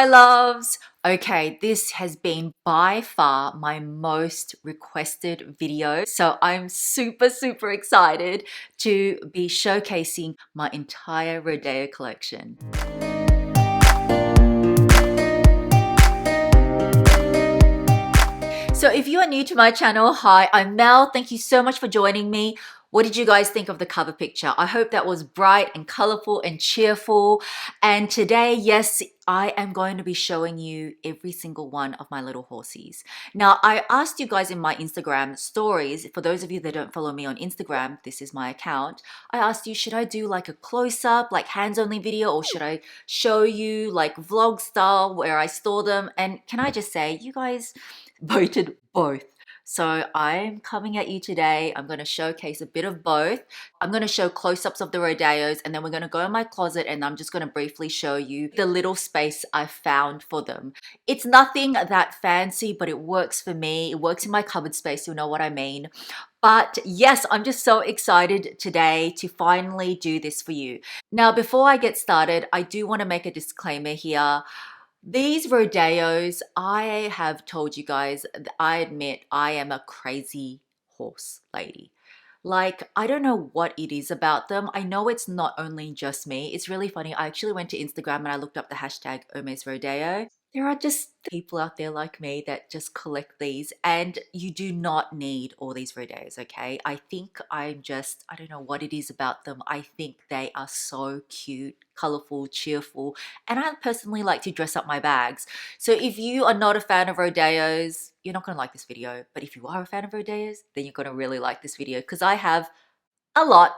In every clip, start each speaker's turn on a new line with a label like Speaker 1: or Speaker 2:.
Speaker 1: my loves. Okay, this has been by far my most requested video. So I'm super excited to be showcasing my entire Rodeo collection. So if you are new to my channel, hi, I'm Mel. Thank you so much for joining me. What did you guys think of the cover picture? I hope that was bright and colorful and cheerful. And today, yes, I am going to be showing you every single one of my little horsies. Now, I asked you guys in my Instagram stories, for those of you that don't follow me on Instagram, this is my account. I asked you, should I do like a close-up, like hands-only video, or should I show you like vlog style where I store them? And can I just say, you guys voted both. So I'm coming at you today. I'm going to showcase a bit of both. I'm going to show close-ups of the Rodeos, and then we're going to go in my closet and I'm just going to briefly show you the little space I found for them. It's nothing that fancy, but it works for me. It works in my cupboard space. You'll know what I mean. But yes, I'm just so excited today to finally do this for you. Now, before I get started, I do want to make a disclaimer here. These Rodeos, I have told you guys, I admit I am a crazy horse lady. Like, I don't know what it is about them. I know it's not only just me. It's really funny. I actually went to Instagram and I looked up the hashtag Hermes Rodeo. There are just people out there like me that just collect these, and you do not need all these Rodeos, okay? I think I don't know what it is about them. I think they are so cute, colorful, cheerful, and I personally like to dress up my bags. So if you are not a fan of Rodeos, you're not gonna like this video. But if you are a fan of Rodeos, then you're gonna really like this video because I have a lot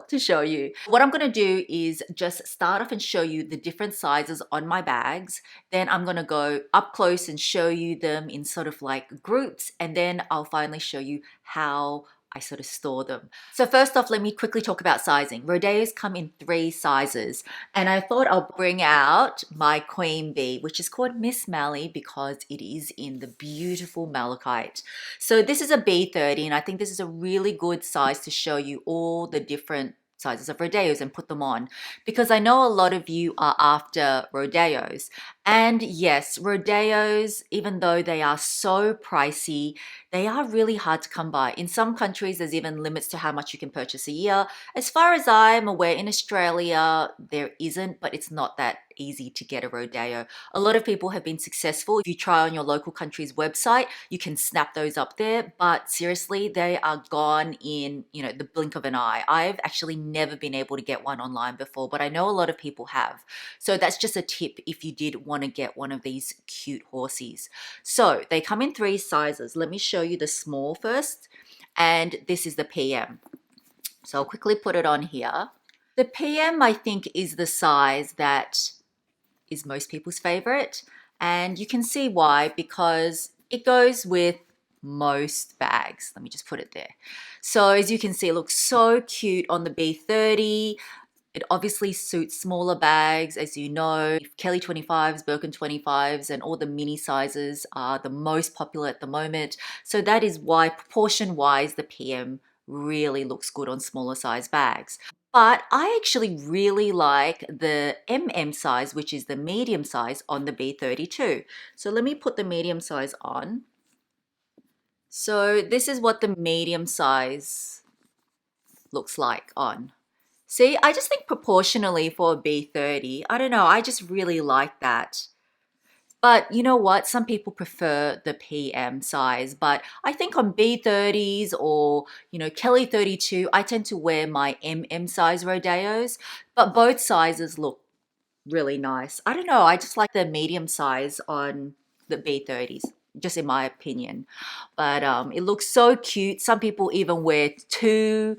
Speaker 1: to show you. What I'm gonna do is just start off and show you the different sizes on my bags. Then I'm gonna go up close and show you them in sort of like groups. And then I'll finally show you how I sort of store them. So first off, let me quickly talk about sizing. Rodeos come in 3 sizes, and I thought I'll bring out my queen bee, which is called Miss Mally because it is in the beautiful malachite. So this is a B30, and I think this is a really good size to show you all the different sizes of Rodeos and put them on, because I know a lot of you are after Rodeos. And yes, Rodeos, even though they are so pricey, they are really hard to come by. In some countries, there's even limits to how much you can purchase a year. As far as I'm aware, in Australia, there isn't, but it's not that easy to get a Rodeo. A lot of people have been successful. If you try on your local country's website, you can snap those up there, but seriously, they are gone in, the blink of an eye. I've actually never been able to get one online before, but I know a lot of people have. So that's just a tip if you did want to get one of these cute horsies. So they come in 3 sizes. Let me show you the small first, and this is the PM. So I'll quickly put it on here. The PM, I think, is the size that is most people's favorite, and you can see why, because it goes with most bags. Let me just put it there. So as you can see, it looks so cute on the B30. It obviously suits smaller bags, as you know. Kelly 25s, Birkin 25s, and all the mini sizes are the most popular at the moment. So that is why, proportion-wise, the PM really looks good on smaller size bags. But I actually really like the MM size, which is the medium size on the B32. So let me put the medium size on. So this is what the medium size looks like on. See, I just think proportionally for a B30, I don't know, I just really like that. But you know what? Some people prefer the PM size, but I think on B30s or, Kelly 32, I tend to wear my MM size Rodeos, but both sizes look really nice. I don't know, I just like the medium size on the B30s, just in my opinion. But it looks so cute. Some people even wear 2,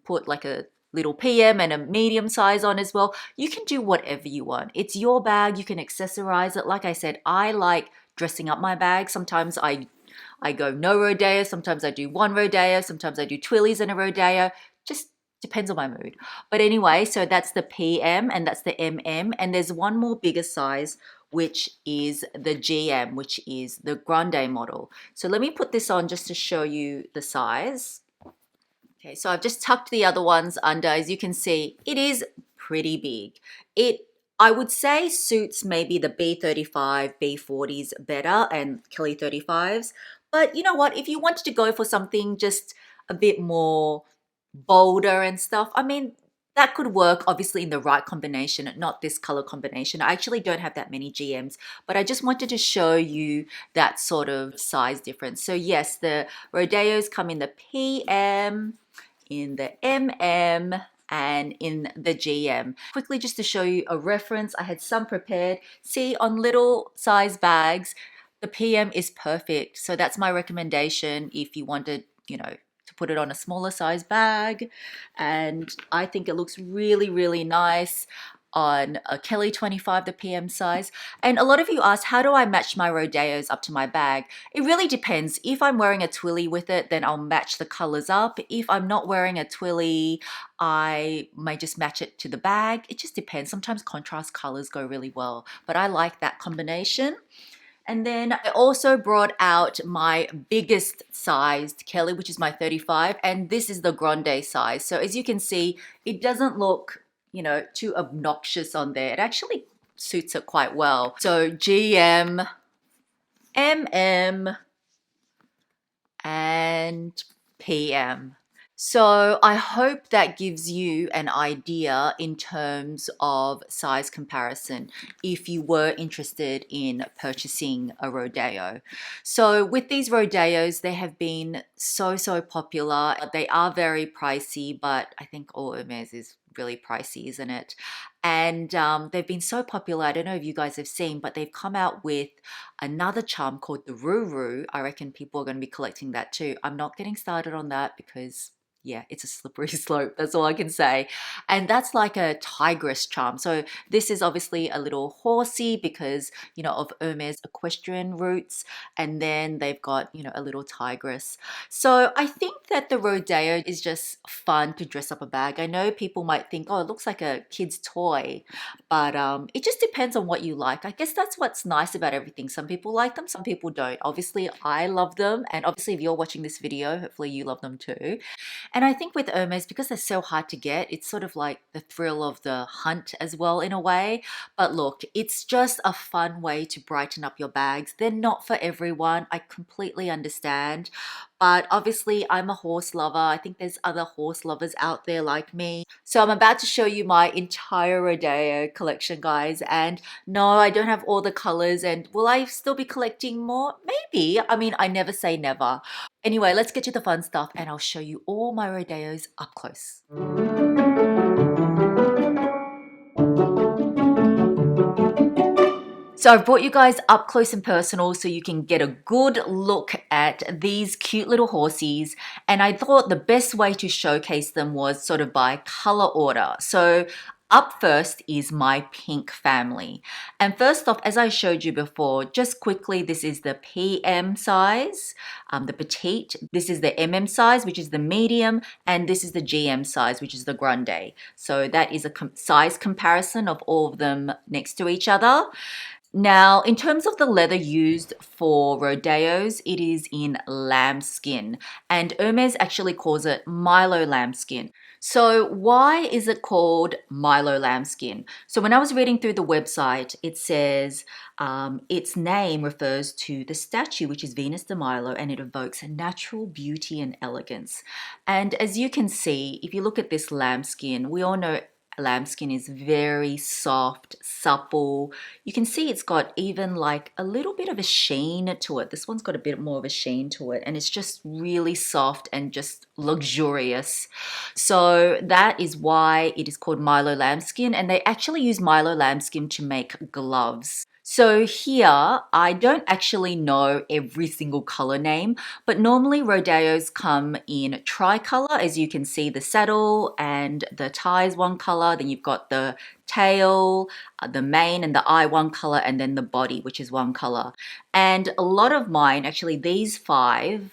Speaker 1: put like a little PM and a medium size on as well. You can do whatever you want. It's your bag. You can accessorize it. Like I said, I like dressing up my bag. Sometimes I go no Rodeo. Sometimes I do 1 Rodeo. Sometimes I do twillies and a Rodeo. Just depends on my mood. But anyway, so that's the PM and that's the MM. And there's one more bigger size, which is the GM, which is the Grande model. So let me put this on just to show you the size. Okay, so I've just tucked the other ones under. As you can see, it is pretty big. I would say suits maybe the B35, B40s better and Kelly 35s. But you know what? If you wanted to go for something just a bit more bolder and stuff, I mean, that could work obviously in the right combination, not this color combination. I actually don't have that many GMs, but I just wanted to show you that sort of size difference. So yes, the Rodeos come in the PM, in the MM, and in the GM. Quickly, just to show you a reference, I had some prepared. See, on little size bags, the PM is perfect. So that's my recommendation if you wanted, you know, to put it on a smaller size bag. And I think it looks really, really nice on a Kelly 25, the PM size. And a lot of you ask, how do I match my Rodeos up to my bag? It really depends. If I'm wearing a twilly with it, then I'll match the colors up. If I'm not wearing a twilly, I may just match it to the bag. It just depends. Sometimes contrast colors go really well, but I like that combination. And then I also brought out my biggest sized Kelly, which is my 35, and this is the grande size. So as you can see, it doesn't look, you know, too obnoxious on there. It actually suits it quite well. So GM, MM, and PM. So I hope that gives you an idea in terms of size comparison if you were interested in purchasing a Rodeo. So with these Rodeos, they have been so popular. They are very pricey, but I think all Hermes is really pricey, isn't it? And they've been so popular. I don't know if you guys have seen, but they've come out with another charm called the Ruru. I reckon people are going to be collecting that too. I'm not getting started on that because yeah, it's a slippery slope. That's all I can say. And that's like a tigress charm. So this is obviously a little horsey because, you know, of Hermes equestrian roots. And then they've got, you know, a little tigress. So I think that the Rodeo is just fun to dress up a bag. I know people might think, oh, it looks like a kid's toy, but it just depends on what you like. I guess that's what's nice about everything. Some people like them, some people don't. Obviously, I love them. And obviously, if you're watching this video, hopefully you love them too. And I think with Hermes, because they're so hard to get, it's sort of like the thrill of the hunt as well in a way. But look, it's just a fun way to brighten up your bags. They're not for everyone. I completely understand. But obviously, I'm a horse lover. I think there's other horse lovers out there like me. So I'm about to show you my entire Rodeo collection, guys. And no, I don't have all the colors. And will I still be collecting more? Maybe. I mean, I never say never. Anyway, let's get to the fun stuff and I'll show you all my Rodeos up close. So I've brought you guys up close and personal so you can get a good look at these cute little horsies. And I thought the best way to showcase them was sort of by color order. So up first is my pink family. And first off, as I showed you before, just quickly, this is the PM size, the petite. This is the MM size, which is the medium. And this is the GM size, which is the grande. So that is a size comparison of all of them next to each other. Now, in terms of the leather used for Rodeos, it is in lambskin, and Hermes actually calls it Milo lambskin. So why is it called Milo lambskin? So when I was reading through the website, it says its name refers to the statue, which is Venus de Milo, and it evokes natural beauty and elegance. And as you can see, if you look at this lambskin, we all know lambskin is very soft, supple. You can see it's got even like a little bit of a sheen to it. This one's got a bit more of a sheen to it, and it's just really soft and just luxurious. So that is why it is called Milo lambskin, and they actually use Milo lambskin to make gloves. So here, I don't actually know every single color name, but normally Rodeos come in tricolor. As you can see, the saddle and the tie is one color, then you've got the tail, the mane and the eye one color, and then the body, which is one color. And a lot of mine, actually these 5,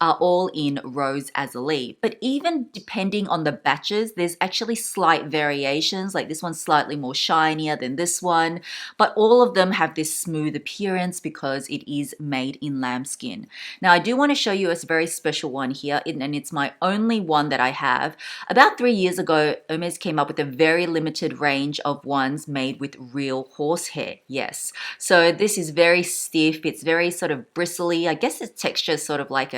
Speaker 1: are all in Rose Azaleea. But even depending on the batches, there's actually slight variations. Like this one's slightly more shinier than this one, but all of them have this smooth appearance because it is made in lambskin. Now I do want to show you a very special one here, and it's my only one that I have. About 3 years ago, Hermes came up with a very limited range of ones made with real horsehair. Yes. So this is very stiff. It's very sort of bristly. I guess the texture is sort of like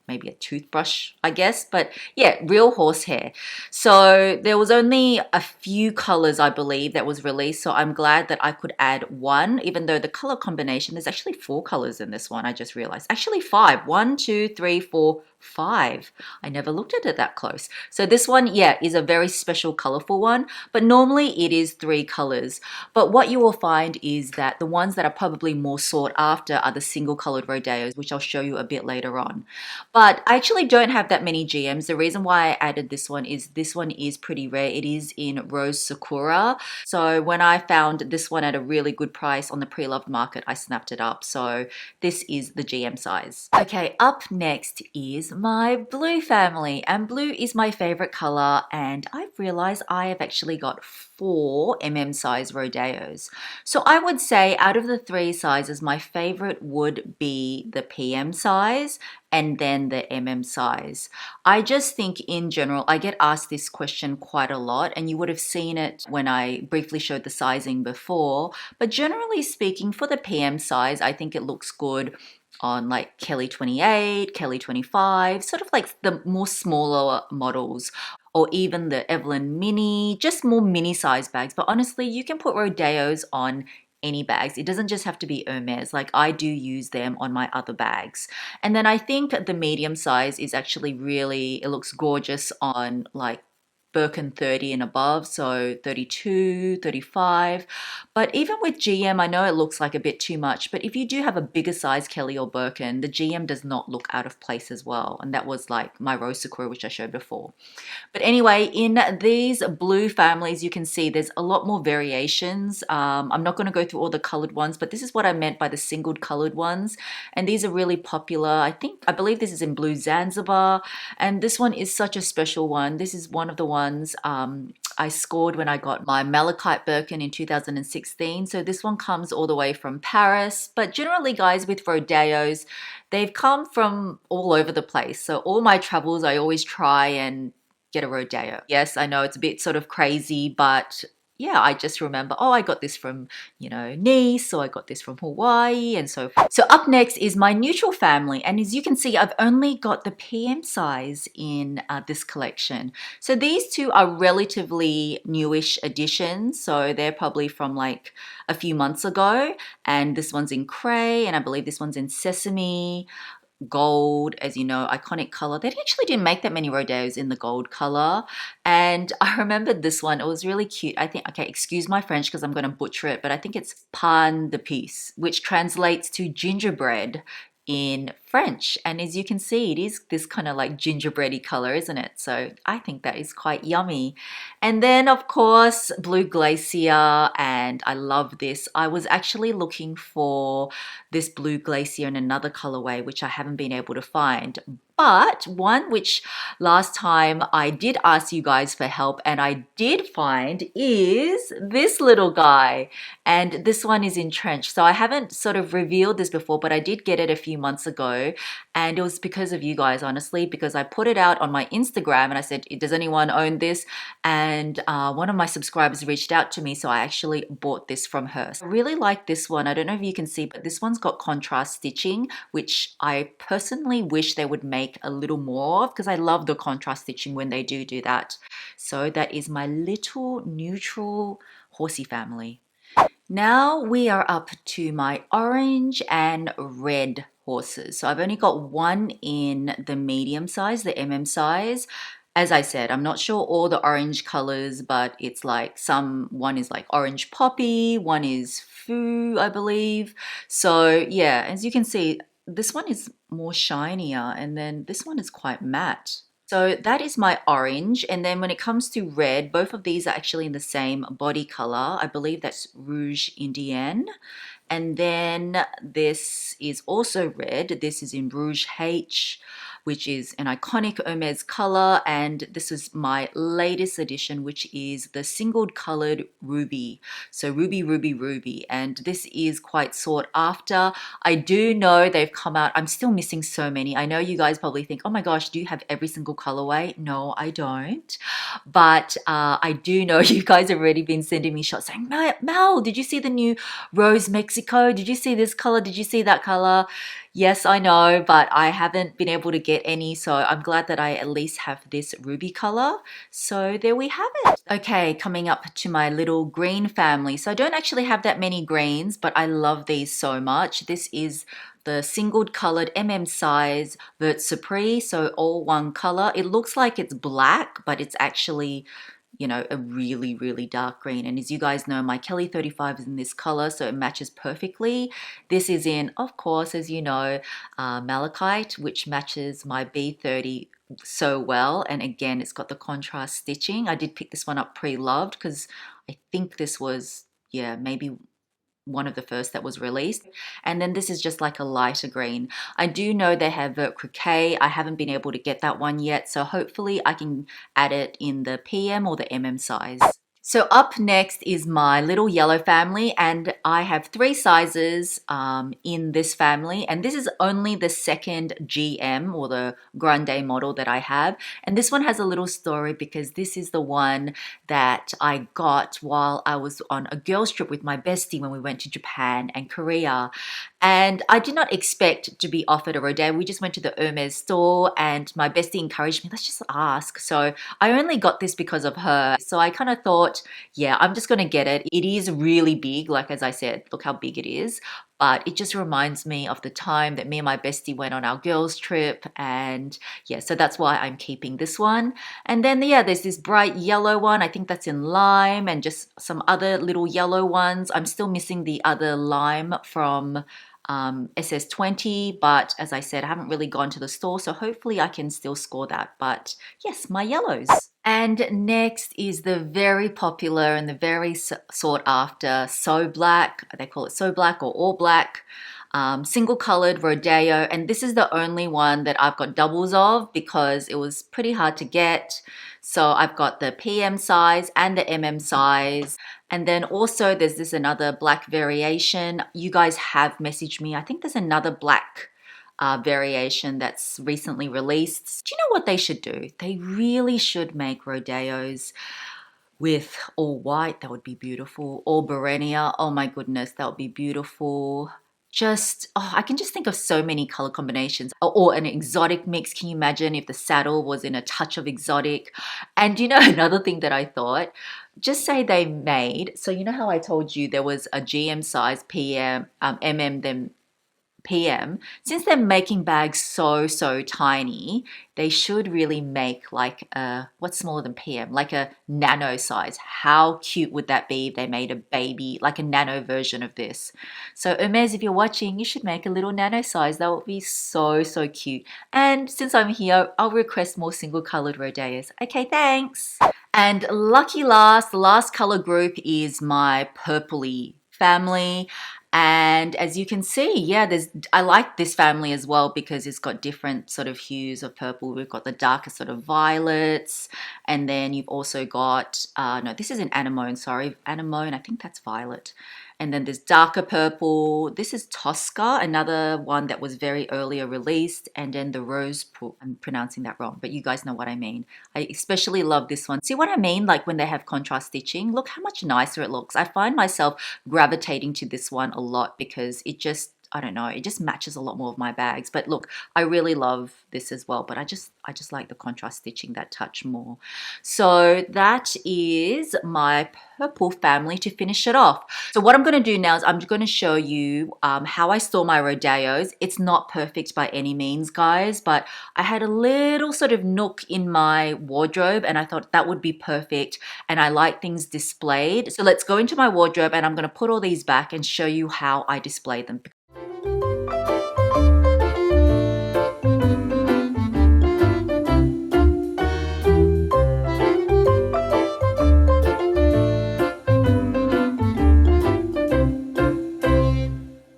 Speaker 1: maybe a toothbrush, I guess, but yeah, real horsehair. So there was only a few colors, I believe, that was released. So I'm glad that I could add one, even though the color combination, there's actually 4 colors in this one. I just realized actually 5. 1, 2, 3, 4, 5. I never looked at it that close. So this one, yeah, is a very special colorful one, but normally it is 3 colors. But what you will find is that the ones that are probably more sought after are the single colored rodeos, which I'll show you a bit later on. But I actually don't have that many GMs. The reason why I added this one is pretty rare. It is in Rose Sakura. So when I found this one at a really good price on the pre-loved market, I snapped it up. So this is the GM size. Okay, up next is my blue family, and blue is my favorite color, and I've realized I have actually got 4 size rodeos. So I would say out of the 3 sizes, my favorite would be the PM size and then the size. I just think in general, I get asked this question quite a lot, and you would have seen it when I briefly showed the sizing before, but generally speaking, for the PM size, I think it looks good on like Kelly 28, Kelly 25, sort of like the more smaller models, or even the Evelyn Mini, just more mini size bags. But honestly, you can put rodeos on any bags. It doesn't just have to be Hermes. Like I do use them on my other bags. And then I think the medium size is actually really, it looks gorgeous on like Birkin 30 and above, so 32, 35. But even with GM, I know it looks like a bit too much, but if you do have a bigger size Kelly or Birkin, the GM does not look out of place as well. And that was like my Rose Sakura, which I showed before. But anyway, in these blue families, you can see there's a lot more variations. I'm not going to go through all the colored ones, but this is what I meant by the singled colored ones. And these are really popular. I believe this is in blue Zanzibar. And this one is such a special one. This is one of the ones I scored when I got my Malachite Birkin in 2016. So this one comes all the way from Paris. But generally, guys, with rodeos, they've come from all over the place. So all my travels, I always try and get a rodeo. Yes, I know it's a bit sort of crazy, but yeah, I just remember, oh, I got this from, Nice, or I got this from Hawaii, and so forth. So up next is my neutral family. And as you can see, I've only got the PM size in this collection. So these two are relatively newish additions. So they're probably from like a few months ago. And this one's in cray, and I believe this one's in sesame. Gold, as you know, iconic color. They actually didn't make that many rodeos in the gold color. And I remembered this one. It was really cute. I think, okay, excuse my French because I'm going to butcher it, but I think it's pain d'épices, which translates to gingerbread in French. And as you can see, it is this kind of like gingerbready color, isn't it? So I think that is quite yummy. And then of course, Blue Glacier, and I love this. I was actually looking for this Blue Glacier in another colorway, which I haven't been able to find. But one which last time I did ask you guys for help and I did find is this little guy. And this one is in trench. So I haven't sort of revealed this before, but I did get it a few months ago. And it was because of you guys, honestly, because I put it out on my Instagram and I said, does anyone own this? And one of my subscribers reached out to me. So I actually bought this from her. So I really like this one. I don't know if you can see, but this one's got contrast stitching, which I personally wish they would make a little more of, because I love the contrast stitching when they do that. So that is my little neutral horsey family. Now we are up to my orange and red horses. So I've only got one in the medium size, the size. As I said, I'm not sure all the orange colors, but it's like one is like orange poppy, one is foo, I believe. So yeah, as you can see, this one is more shinier, and then this one is quite matte. So that is my orange. And then when it comes to red, both of these are actually in the same body color. I believe that's Rouge Indienne. And then this is also red. This is in Rouge H, which is an iconic Hermes color. And this is my latest edition, which is the single colored ruby. So ruby, ruby, ruby. And this is quite sought after. I do know they've come out. I'm still missing so many. I know you guys probably think, oh my gosh, do you have every single colorway? No, I don't. But I do know you guys have already been sending me shots saying, Mel, did you see the new Rose Mexico? Did you see this color? Did you see that color? Yes, I know, but I haven't been able to get any, so I'm glad that I at least have this ruby color. So there we have it. Okay, coming up to my little green family. So I don't actually have that many greens, but I love these so much. This is the single colored size Vert Supre, so all one color. It looks like it's black, but it's actually, you know, a really, really dark green. And as you guys know, my Kelly 35 is in this color, so it matches perfectly. This is in, of course, as you know, malachite, which matches my B30 so well. And again, it's got the contrast stitching. I did pick this one up pre-loved because I think this was, yeah, maybe one of the first that was released. And then this is just like a lighter green. I do know they have Vert Croquet. I haven't been able to get that one yet, so hopefully I can add it in the PM or the size. So up next is my little yellow family, and I have 3 sizes in this family, and this is only the second GM or the Grande model that I have. And this one has a little story because this is the one that I got while I was on a girls trip with my bestie when we went to Japan and Korea. And I did not expect to be offered a rodeo. We just went to the Hermes store and my bestie encouraged me, let's just ask. So I only got this because of her. So I kind of thought, yeah, I'm just going to get it. It is really big. Like, as I said, look how big it is. But it just reminds me of the time that me and my bestie went on our girls trip. And yeah, so that's why I'm keeping this one. And then, yeah, there's this bright yellow one. I think that's in lime, and just some other little yellow ones. I'm still missing the other lime from SS20, but as I said, I haven't really gone to the store, so hopefully I can still score that. But yes, my yellows. And next is the very popular and the very sought after So Black. They call it So Black or All Black. Single colored Rodeo, and this is the only one that I've got doubles of because it was pretty hard to get. So I've got the PM size and the size. And then also there's this another black variation. You guys have messaged me. I think there's another black variation that's recently released. Do you know what they should do? They really should make Rodeos with all white. That would be beautiful. Or Berenia. Oh my goodness, that would be beautiful. Just, oh, I can just think of so many color combinations. Or an exotic mix. Can you imagine if the saddle was in a touch of exotic? And you know, another thing that I thought, just say they made, so you know how I told you there was a GM size PM, then PM. Since they're making bags so tiny, they should really make like a, what's smaller than PM, like a nano size. How cute would that be if they made a baby, like a nano version of this? So Hermes, if you're watching, you should make a little nano size. That would be so cute. And since I'm here, I'll request more single colored Rodeos. Okay, thanks. And lucky last, the last color group is my purpley family. And as you can see, yeah, I like this family as well because it's got different sort of hues of purple. We've got the darker sort of violets, and then you've also got, no, this is an anemone, sorry. Anemone, I think that's violet. And then there's darker purple. This is Tosca, another one that was very earlier released. And then the rose, I'm pronouncing that wrong, but you guys know what I mean. I especially love this one. See what I mean? Like when they have contrast stitching, look how much nicer it looks. I find myself gravitating to this one a lot because it just, I don't know, it just matches a lot more of my bags. But look, I really love this as well, but I just like the contrast stitching, that touch more. So that is my purple family to finish it off. So what I'm going to do now is I'm going to show you how I store my Rodeos. It's not perfect by any means, guys, but I had a little sort of nook in my wardrobe and I thought that would be perfect, and I like things displayed. So let's go into my wardrobe and I'm going to put all these back and show you how I display them.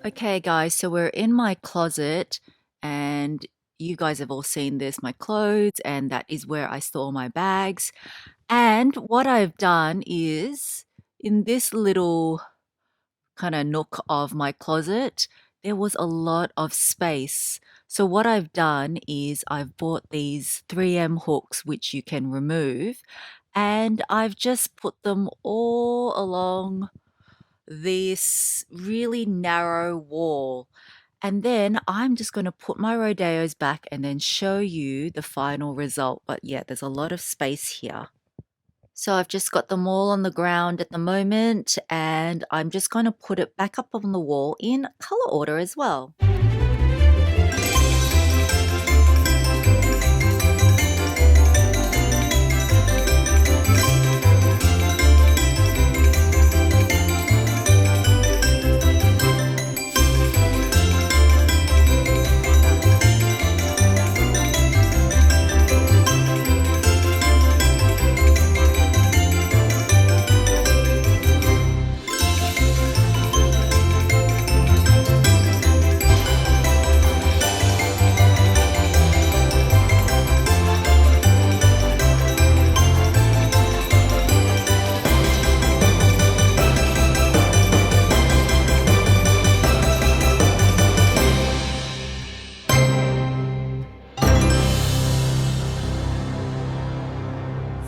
Speaker 1: Okay, guys, so we're in my closet, and you guys have all seen this, my clothes, and that is where I store my bags. And what I've done is in this little kind of nook of my closet, there was a lot of space. So what I've done is I've bought these 3M hooks, which you can remove, and I've just put them all along this really narrow wall. And then I'm just going to put my rodeos back and then show you the final result. But yeah, there's a lot of space here. So I've just got them all on the ground at the moment, and I'm just going to put it back up on the wall in color order as well.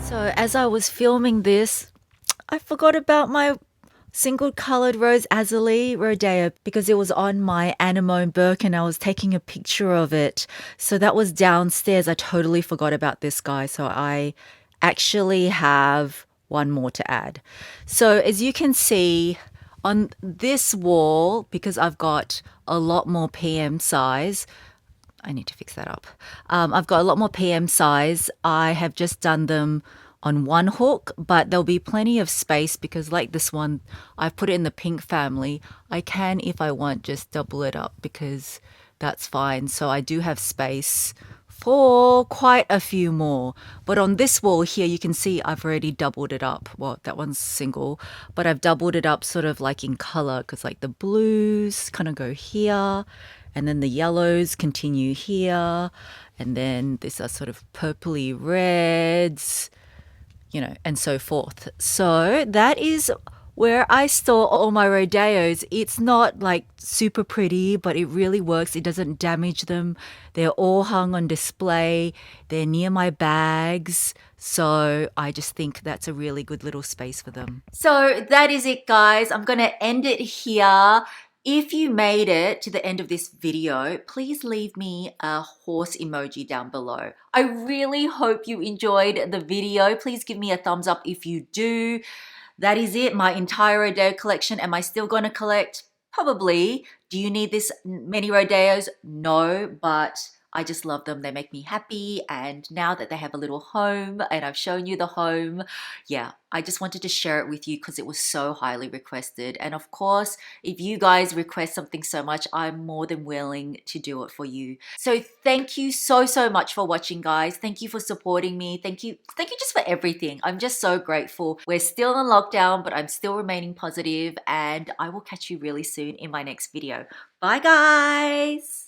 Speaker 1: So as I was filming this, I forgot about my single colored rose azalea rodeo because it was on my anemone Birkin. I was taking a picture of it. So that was downstairs. I totally forgot about this guy. So I actually have one more to add. So as you can see on this wall, because I've got a lot more PM size, I need to fix that up. I've got a lot more PM size. I have just done them on one hook, but there'll be plenty of space because like this one, I've put it in the pink family. I can, if I want, just double it up because that's fine. So I do have space for quite a few more. But on this wall here, you can see I've already doubled it up. Well, that one's single, but I've doubled it up sort of like in color because like the blues kind of go here, and then the yellows continue here, and then these are sort of purpley reds, you know, and so forth. So that is where I store all my rodeos. It's not like super pretty, but it really works. It doesn't damage them. They're all hung on display. They're near my bags. So I just think that's a really good little space for them. So that is it, guys. I'm going to end it here. If you made it to the end of this video, please leave me a horse emoji down below. I really hope you enjoyed the video. Please give me a thumbs up if you do. That is it, my entire rodeo collection. Am I still going to collect? Probably. Do you need this many rodeos? No, but I just love them. They make me happy. And now that they have a little home and I've shown you the home, yeah, I just wanted to share it with you because it was so highly requested. And of course, if you guys request something so much, I'm more than willing to do it for you. So thank you so much for watching, guys. Thank you for supporting me. Thank you just for everything. I'm just so grateful. We're still in lockdown, but I'm still remaining positive, and I will catch you really soon in my next video. Bye, guys.